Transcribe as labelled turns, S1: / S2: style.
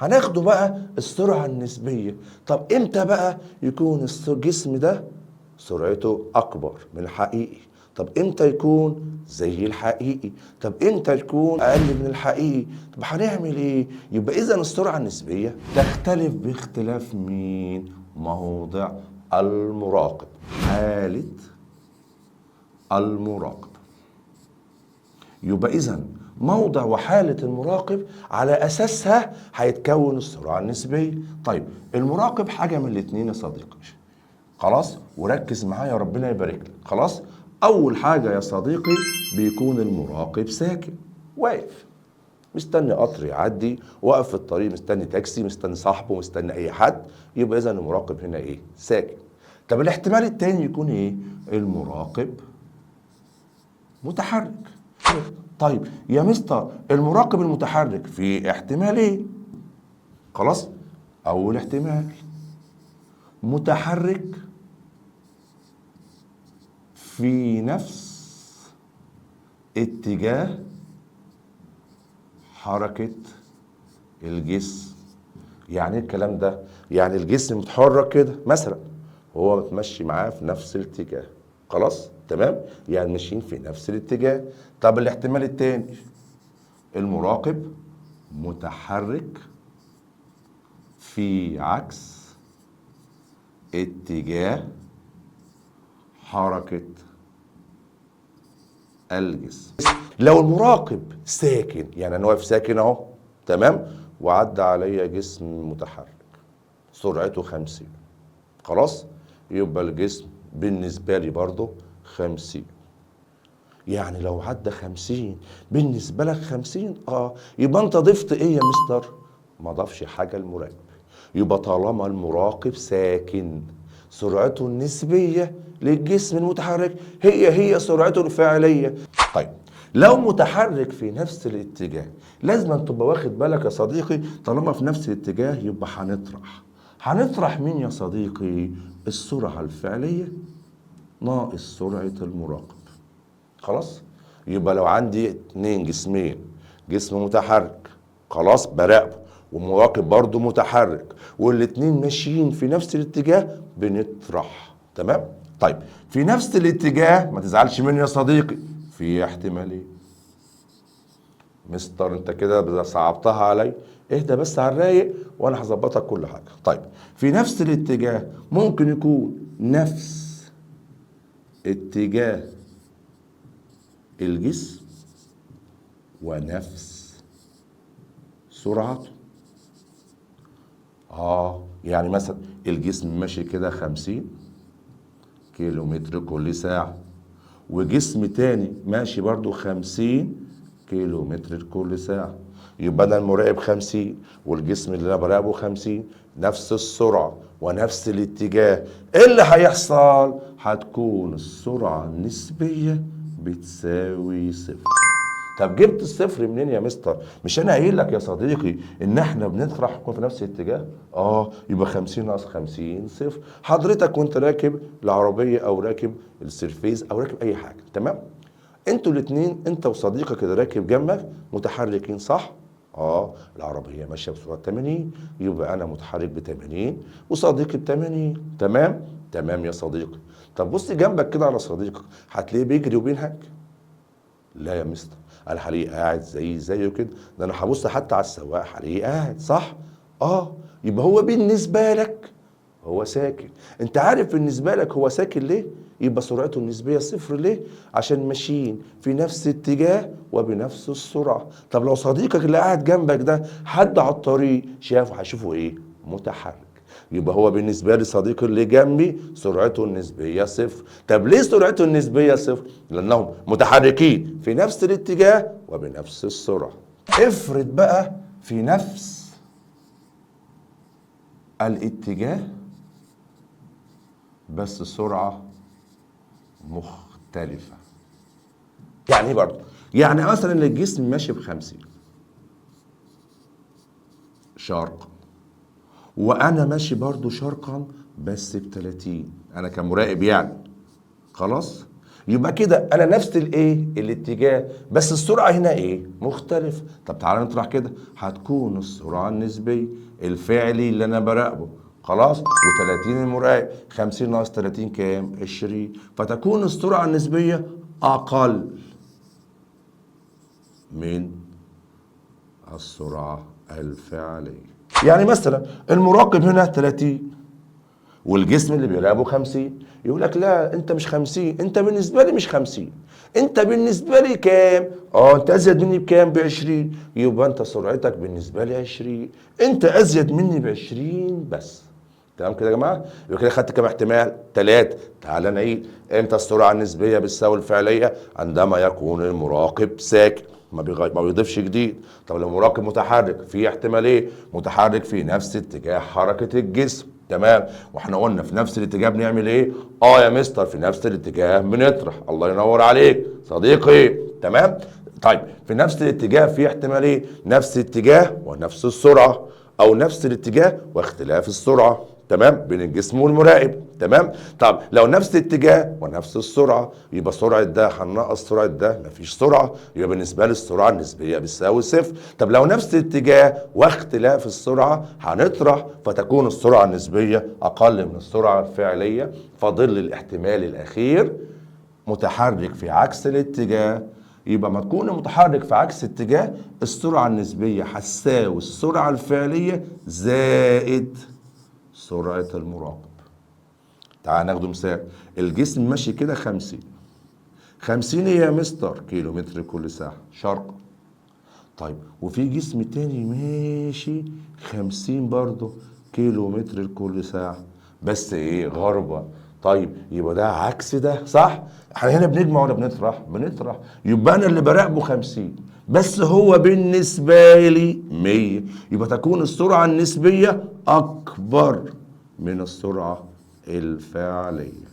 S1: هناخده بقى السرعة النسبية. طب امتى بقى يكون الجسم ده سرعته أكبر من الحقيقي؟ طب امتى يكون زي الحقيقي؟ طب امتى يكون أقل من الحقيقي؟ طب هنعمل ايه؟ يبقى إذا السرعة النسبية تختلف باختلاف مين؟ موضع المراقب، حالة المراقب. يبقى إذا موضع وحالة المراقب على أساسها هيتكون السرعة النسبية. طيب المراقب حاجة من الاتنين يا صديقي، خلاص؟ وركز معايا ربنا يبارك لك. خلاص؟ أول حاجة يا صديقي بيكون المراقب ساكن، واقف مستني قطر يعدي، واقف في الطريق مستني تاكسي، مستني صاحبه، مستني أي حد. يبقى إذا المراقب هنا إيه؟ ساكن. طب الاحتمال التاني يكون إيه؟ المراقب متحرك. طيب يا مستر المراقب المتحرك في احتمالين. خلاص؟ أول احتمال متحرك في نفس اتجاه حركة الجسم. يعني ايه الكلام ده؟ يعني الجسم متحرك كده مثلا، وهو متمشي معاه في نفس الاتجاه. خلاص؟ تمام؟ يعني ماشيين في نفس الاتجاه. طب الاحتمال التاني المراقب متحرك في عكس اتجاه حركة الجسم. لو المراقب ساكن، يعني انا واقف ساكن اهو، تمام، وعدى عليا جسم متحرك سرعته 50، خلاص، يبقى الجسم بالنسبة لي برضه 50. يعني لو عدى 50 بالنسبة لك 50، يبقى انت ضفت ايه يا مستر؟ ما ضافش حاجة المراقب. يبقى طالما المراقب ساكن سرعته النسبية للجسم المتحرك هي سرعته الفعلية. طيب لو متحرك في نفس الاتجاه، لازم أن تبقى واخد بالك يا صديقي، طالما في نفس الاتجاه يبقى هنطرح مين يا صديقي؟ السرعة الفعلية ناقص سرعة المراقب. خلاص؟ يبقى لو عندي اتنين جسمين، جسم متحرك خلاص براقبه، ومراقب برضه متحرك، والاتنين ماشيين في نفس الاتجاه، بنطرح. تمام؟ طيب في نفس الاتجاه ما تزعلش مني يا صديقي، في احتمالين. مستر انت كده صعبتها علي، اهدى بس على الرايق وانا هظبطك كل حاجه. طيب في نفس الاتجاه ممكن يكون نفس اتجاه الجسم ونفس سرعته. يعني مثلا الجسم ماشي كده 50 كيلو متر كل ساعة، وجسم تاني ماشي برضو 50 كيلو متر كل ساعة. يبقى أنا المراقب 50 والجسم اللي أنا براقبه 50، نفس السرعة ونفس الاتجاه. إيه اللي هيحصل؟ هتكون السرعة النسبية بتساوي صفر. طب جبت الصفر منين يا مستر؟ مش انا قايل لك يا صديقي ان احنا بنطرح نكون في نفس الاتجاه؟ يبقى 50 ناقص 50 صفر. حضرتك وانت راكب العربيه او راكب السيرفيز او راكب اي حاجه، تمام، انتوا الاثنين انت وصديقك اللي راكب جنبك متحركين، صح؟ العربيه ماشيه بسرعه 80، يبقى انا متحرك ب 80 وصديقي ب 80. تمام؟ تمام يا صديقي. طب بص جنبك كده على صديقك، هتلاقيه بيجري وبينهج؟ لا يا مستر، انا هلاقيه قاعد زيه كده. ده انا هبص حتى على السواق هلاقيه قاعد، صح؟ يبقى هو بالنسبه لك هو ساكن. انت عارف بالنسبه لك هو ساكن ليه؟ يبقى سرعته النسبيه صفر. ليه؟ عشان ماشيين في نفس اتجاه وبنفس السرعه. طب لو صديقك اللي قاعد جنبك ده حد على الطريق شافه، هيشوفه ايه؟ متحرك. يبقى هو بالنسبه لي صديقي اللي جنبي سرعته النسبيه صفر. طب ليه سرعته النسبيه صفر؟ لانهم متحركين في نفس الاتجاه وبنفس السرعه. افرض بقى في نفس الاتجاه بس سرعه مختلفه. يعني ايه برضه؟ يعني مثلا الجسم ماشي ب50 شرقا، وانا ماشي برضو شرقا بس ب30، انا كمراقب يعني. خلاص؟ يبقى كده انا نفس الايه الاتجاه، بس السرعه هنا ايه مختلف. طب تعالى نطرح كده، هتكون السرعه النسبيه الفعلي اللي انا براقبه خلاص، و30 المراقب، 50 ناقص 30 كام 20، فتكون السرعه النسبيه اقل من السرعه الفعليه. يعني مثلا المراقب هنا 30 والجسم اللي بيراقبه 50، يقول لك لا انت مش 50، انت بالنسبه لي مش 50، انت بالنسبه لي كام؟ انت ازيد مني بكام؟ ب 20، يبقى انت سرعتك بالنسبه لي 20، انت ازيد مني ب 20 بس. تمام كده يا جماعه؟ يبقى كده خدت كام احتمال؟ 3. تعالى نعيد. امتى السرعه النسبيه بتساوي الفعليه؟ عندما يكون المراقب ساكن، ما بيضيفش جديد. طب لو المراقب متحرك، في احتمال ايه؟ متحرك في نفس اتجاه حركه الجسم. تمام، واحنا قلنا في نفس الاتجاه بنعمل ايه؟ يا مستر في نفس الاتجاه بنطرح. الله ينور عليك صديقي. تمام. طيب في نفس الاتجاه في احتمال ايه؟ نفس الاتجاه ونفس السرعه، او نفس الاتجاه واختلاف السرعه. تمام، بين الجسم والمراقب. تمام. طب لو نفس الاتجاه ونفس السرعه، يبقى سرعه ده هننقص سرعه ده، مفيش سرعه، يبقى بالنسبه لي السرعه النسبيه بتساوي صفر. طب لو نفس الاتجاه واختلاف السرعه هنطرح، فتكون السرعه النسبيه اقل من السرعه الفعليه، فظل الاحتمال الاخير متحرك في عكس الاتجاه. يبقى ما تكون متحرك في عكس اتجاه، السرعه النسبيه هتساوي السرعه الفعليه زائد سرعة المراقب. تعال ناخده مثال. الجسم ماشي كده 50، 50 ايه يا مستر؟ كيلو متر كل ساعة شرقا. طيب وفي جسم تاني ماشي 50 برضه كيلو متر كل ساعة، بس ايه غربا. طيب يبقى ده عكس ده صح؟ احنا هنا بنجمع ولا بنطرح؟ بنطرح. يبقى انا اللي براقبه 50 بس هو بالنسبة لي 100، يبقى تكون السرعة النسبية أكبر من السرعة الفعلية.